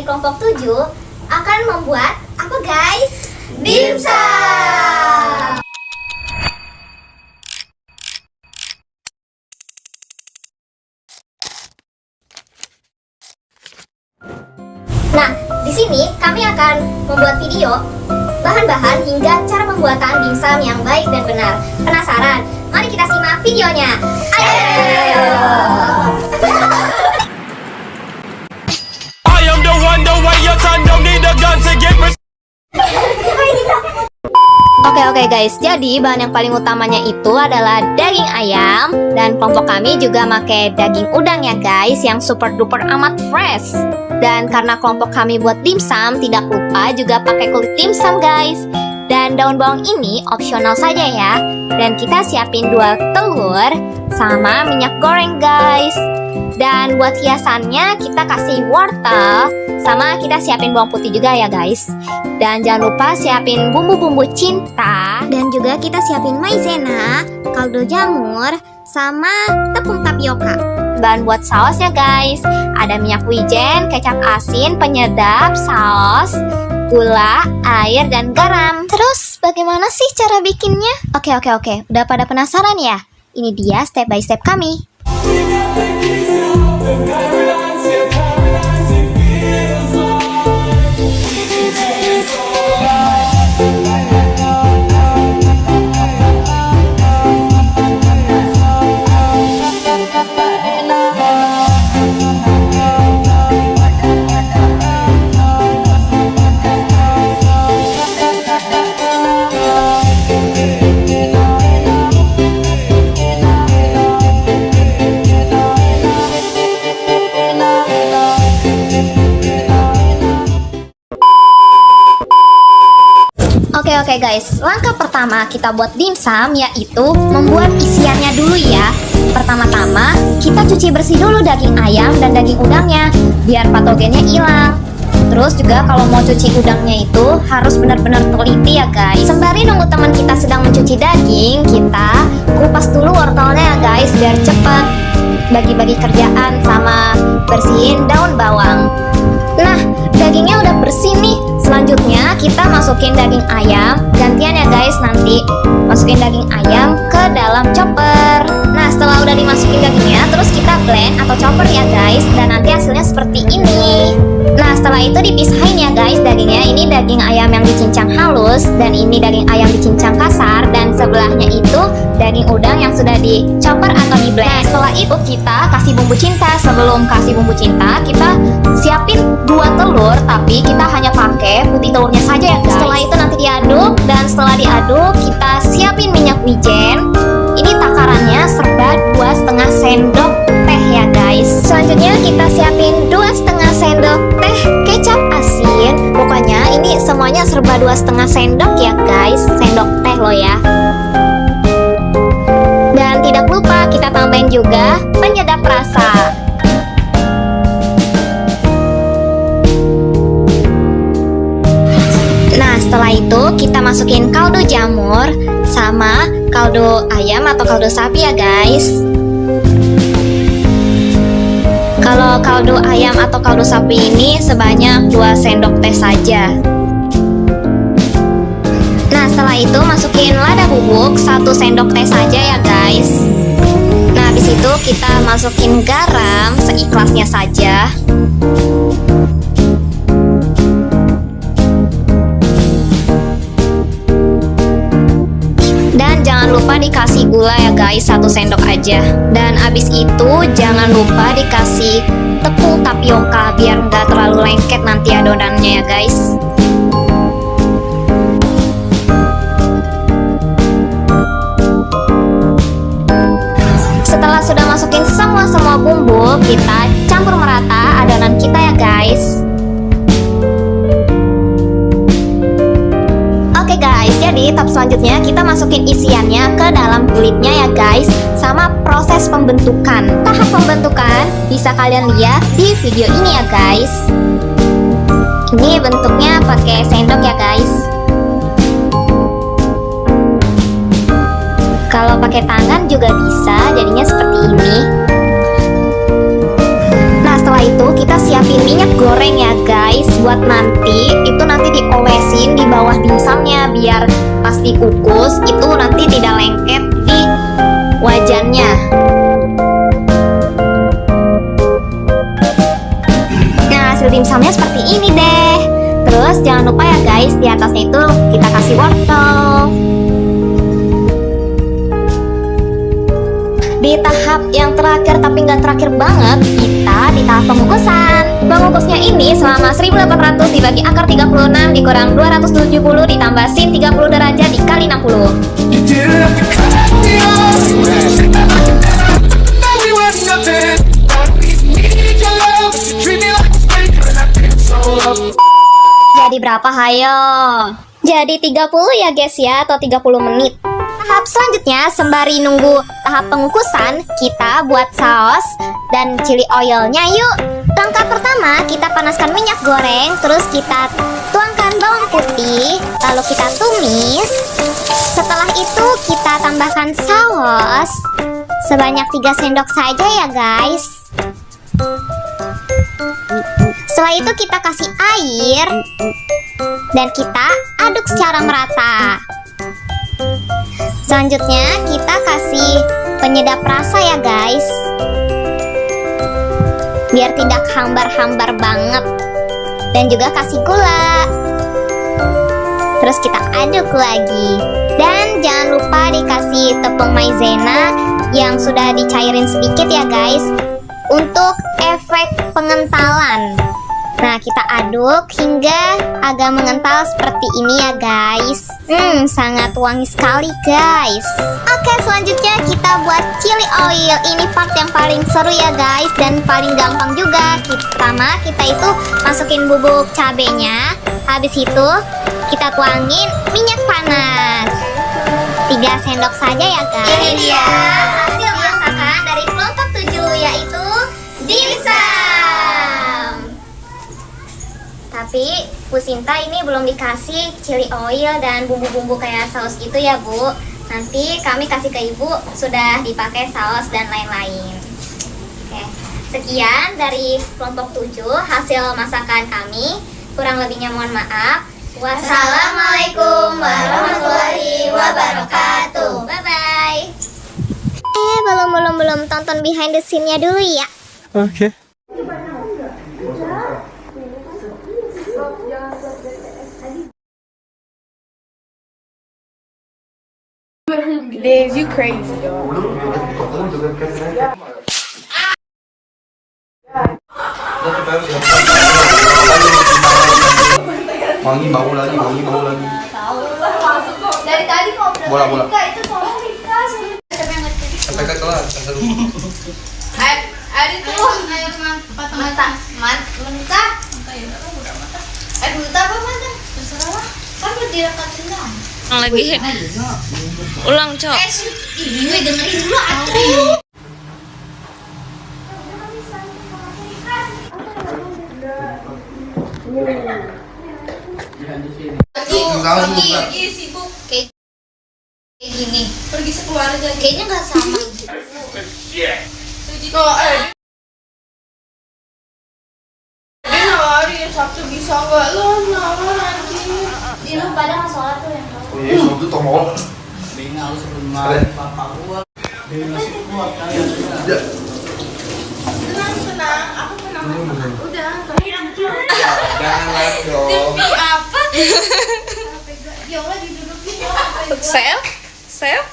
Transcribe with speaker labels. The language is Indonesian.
Speaker 1: dari kelompok 7 akan membuat apa guys? Dimsum. Nah, di sini kami akan membuat video bahan-bahan hingga cara pembuatan dimsum yang baik dan benar. Penasaran? Mari kita simak videonya. Ayo!
Speaker 2: I am the one, the way your son don't need a gun to get me.
Speaker 1: Oke guys, jadi bahan yang paling utamanya itu adalah daging ayam. Dan kelompok kami juga pakai daging udang ya guys, yang super duper amat fresh. Dan karena kelompok kami buat dimsum, tidak lupa juga pakai kulit dimsum guys. Dan daun bawang ini opsional saja ya. Dan kita siapin 2 telur sama minyak goreng guys. Dan buat hiasannya kita kasih wortel, sama kita siapin bawang putih juga ya guys. Dan jangan lupa siapin bumbu-bumbu cinta. Dan juga kita siapin maizena, kaldu jamur, sama tepung tapioka. Bahan buat sausnya guys, ada minyak wijen, kecap asin, penyedap, saus, gula, air, dan garam. Terus bagaimana sih cara bikinnya? Oke, udah pada penasaran ya? Ini dia step by step kami. Oke guys, langkah pertama kita buat dimsum yaitu membuat isiannya dulu ya. Pertama-tama kita cuci bersih dulu daging ayam dan daging udangnya biar patogennya hilang. Terus juga kalau mau cuci udangnya itu harus benar-benar teliti ya guys. Sembari nunggu teman kita sedang mencuci daging, kita kupas dulu wortelnya ya guys biar cepet. Bagi-bagi kerjaan sama bersihin daun bawang. Nah, dagingnya udah bersih nih. Selanjutnya kita masukin daging ayam. Gantian ya guys, nanti masukin daging ayam ke dalam chopper. Nah, setelah udah dimasukin dagingnya, terus kita blend atau chopper ya guys. Dan nanti hasilnya seperti ini. Nah, setelah itu dipisahin ya guys dagingnya. Ini daging ayam yang dicincang halus, dan ini daging ayam dicincang kasar. Dan sebelahnya itu daging udang yang sudah di chopper atau di blend. Nah, setelah itu kita kasih bumbu cinta. Sebelum kasih bumbu cinta, kita siapin 2 telur, tapi kita hanya pakai putih telurnya saja ya guys. Setelah itu nanti diaduk, dan setelah diaduk kita siapin minyak wijen. Ini takarannya serba 2,5 sendok teh ya guys. Selanjutnya kita siapin 2,5 sendok teh kecap asin. Pokoknya ini semuanya serba 2,5 sendok ya guys. Sendok teh loh ya. Dan tidak lupa kita tambahin juga penyedap rasa. Nah, setelah itu kita masukin kaldu jamur sama kaldu ayam atau kaldu sapi ya guys. Kalau kaldu ayam atau kaldu sapi ini sebanyak 2 sendok teh saja. Nah, setelah itu masukin lada bubuk 1 sendok teh saja ya guys. Nah, habis itu kita masukin garam seikhlasnya saja. Jangan lupa dikasih gula ya guys, 1 sendok aja. Dan abis itu jangan lupa dikasih tepung tapioka biar nggak terlalu lengket nanti adonannya ya guys. Setelah sudah masukin semua bumbu, kita campur merata adonan kita ya guys. Oke guys, jadi tahap selanjutnya kita masukin isiannya ke dalam kulitnya ya guys, sama proses pembentukan. Tahap pembentukan bisa kalian lihat di video ini ya guys. Ini bentuknya pakai sendok ya guys. Kalau pakai tangan juga bisa, jadinya seperti ini. Nah, setelah itu kita siapin minyak goreng ya guys. Buat nanti, itu nanti diolesin di bawah dimsumnya biar pasti kukus, itu nanti tidak lengket di wajannya. Nah, hasil dimsumnya seperti ini deh. Terus jangan lupa ya guys, di atasnya itu kita kasih wortel. Di tahap yang terakhir tapi nggak terakhir banget, kita di tahap pengukusan. Pengukusnya ini selama 1800 dibagi akar 36 dikurang 270 ditambah sin 30 derajat dikali 60. Jadi berapa hayo? Jadi 30 ya guys ya, atau 30 menit. Tahap selanjutnya, sembari nunggu tahap pengukusan, kita buat saus dan chili oilnya yuk. Langkah pertama, kita panaskan minyak goreng, terus kita tuangkan bawang putih, lalu kita tumis. Setelah itu kita tambahkan saus sebanyak 3 sendok saja ya guys. Setelah itu kita kasih air dan kita aduk secara merata. Selanjutnya kita kasih penyedap rasa ya guys, biar tidak hambar-hambar banget. Dan juga kasih gula. Terus kita aduk lagi. Dan jangan lupa dikasih tepung maizena yang sudah dicairin sedikit ya guys, untuk efek pengentalan. Nah, kita aduk hingga agak mengental seperti ini ya guys. Sangat wangi sekali guys. Oke, selanjutnya kita buat chili oil. Ini part yang paling seru ya guys, dan paling gampang juga. Pertama, kita itu masukin bubuk cabenya. Habis itu kita tuangin minyak panas 3 sendok saja ya guys. Ini dia hasil masakan dari kelompok 7, yaitu dimsum. Tapi Bu Sinta ini belum dikasih chili oil dan bumbu-bumbu kayak saus gitu ya Bu. Nanti kami kasih ke Ibu sudah dipakai saus dan lain-lain. Oke, sekian dari kelompok 7 hasil masakan kami. Kurang lebihnya mohon maaf. Wassalamualaikum warahmatullahi wabarakatuh. Bye-bye. Belum tonton behind the scene-nya dulu ya.
Speaker 3: Oke.
Speaker 4: Liz, you crazy, dog.
Speaker 3: Wangi bau lagi.
Speaker 1: Dari tadi kok
Speaker 3: Bola.
Speaker 1: itu tolong Rika
Speaker 3: Sampai ke kelas.
Speaker 4: Ada tuh. Mentah. Mentah apa mentah? Terserah. Kan direkatin dong.
Speaker 5: Lagi ulang cok.
Speaker 4: Ini dengerin dulu atuh. Pergi sibuk kayak gini. Pergi sekeluarga. Kayaknya nggak sama. Dia nawarin Sabtu bisa nggak lo nawar nanti.
Speaker 1: Di lu pada nggak sholat tuh ya?
Speaker 3: Oh iya, itu tomol.
Speaker 4: Tenang, aku menang. Udah,
Speaker 3: Jangan dong.
Speaker 4: demi apa? Ya Allah didudukin.
Speaker 5: Sel?